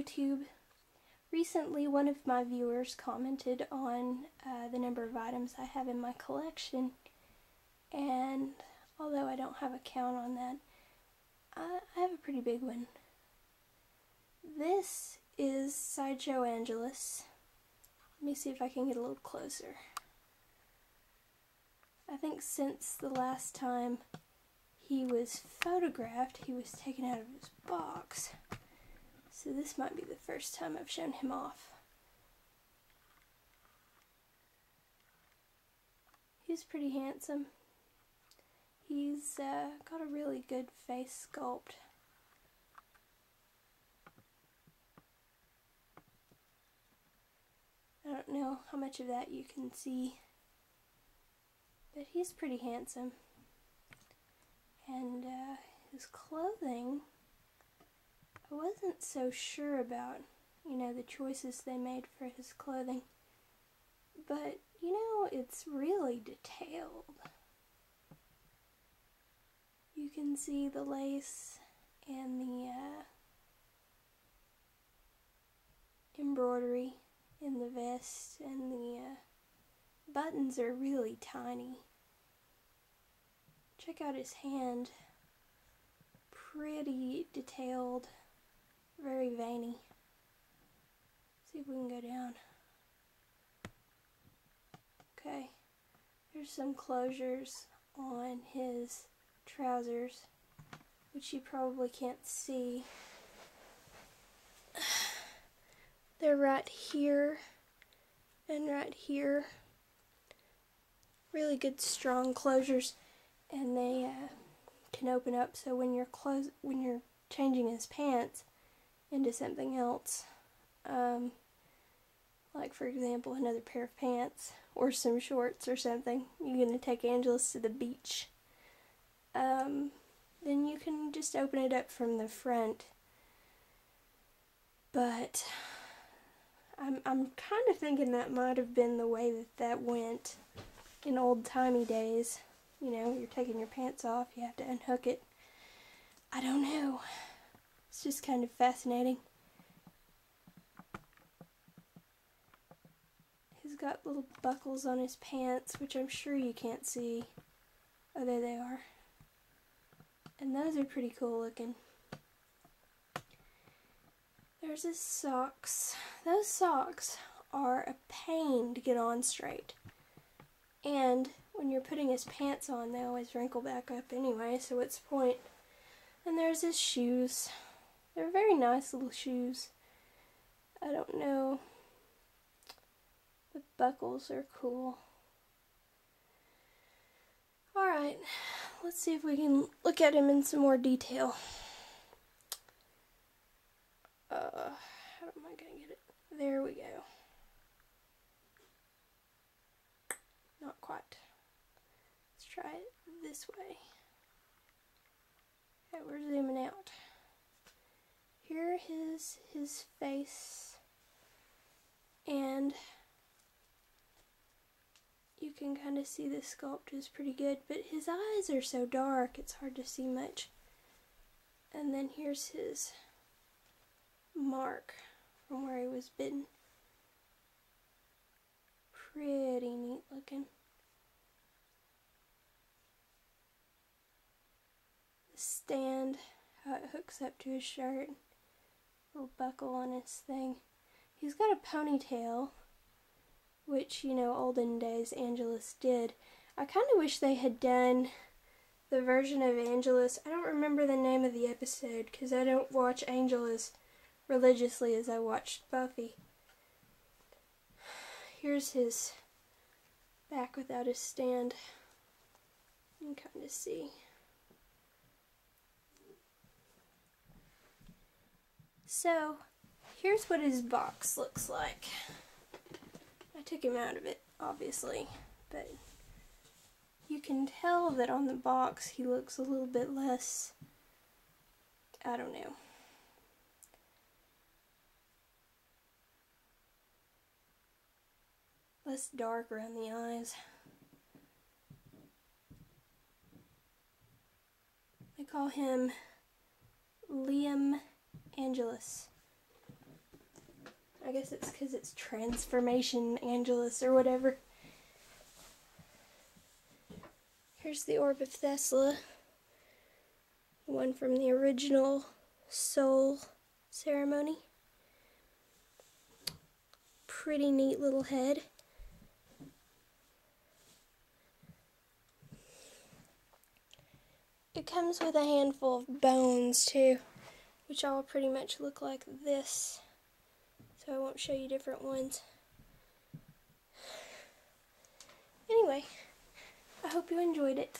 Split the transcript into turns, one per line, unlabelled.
YouTube. Recently, one of my viewers commented on the number of items I have in my collection, and although I don't have a count on that, I have a pretty big one. This is Sideshow Angelus. Let me see if I can get a little closer. I think since the last time he was photographed, he was taken out of his box. So this might be the first time I've shown him off. He's pretty handsome. He's got a really good face sculpt. I don't know how much of that you can see, but he's pretty handsome. And his clothing, I wasn't so sure about, the choices they made for his clothing. But, it's really detailed. You can see the lace and the embroidery in the vest, and the buttons are really tiny. Check out his hand. Pretty detailed, very veiny. See if we can go down. Okay, there's some closures on his trousers, which you probably can't see. They're right here and right here. Really good, strong closures, and they can open up so when you're changing his pants into something else, like for example another pair of pants or some shorts or something, you're going to take Angelus to the beach, then you can just open it up from the front. But I'm kind of thinking that might have been the way that went in old-timey days. You're taking your pants off, you have to unhook it. I don't know. It's just kind of fascinating. He's got little buckles on his pants, which I'm sure you can't see. Oh, there they are. And those are pretty cool looking. There's his socks. Those socks are a pain to get on straight. And when you're putting his pants on, they always wrinkle back up anyway, so what's the point? And there's his shoes. They're very nice little shoes. I don't know. The buckles are cool. Alright, let's see if we can look at him in some more detail. How am I gonna get it? There we go. Not quite. Let's try it this way. Okay, we're zooming out. Here is his face, and you can kind of see the sculpt is pretty good, but his eyes are so dark it's hard to see much. And then here's his mark from where he was bitten. Pretty neat looking. The stand, how it hooks up to his shirt. Little buckle on his thing. He's got a ponytail, which, olden days Angelus did. I kind of wish they had done the version of Angelus. I don't remember the name of the episode because I don't watch Angelus religiously as I watched Buffy. Here's his back without his stand. You can kind of see. So, here's what his box looks like. I took him out of it, obviously, but you can tell that on the box he looks a little bit less, I don't know. Less dark around the eyes. They call him Liam Angelus. I guess it's because it's Transformation Angelus or whatever. Here's the Orb of Thesla. One from the original Soul ceremony. Pretty neat little head. It comes with a handful of bones too, which all pretty much look like this. So I won't show you different ones. Anyway, I hope you enjoyed it.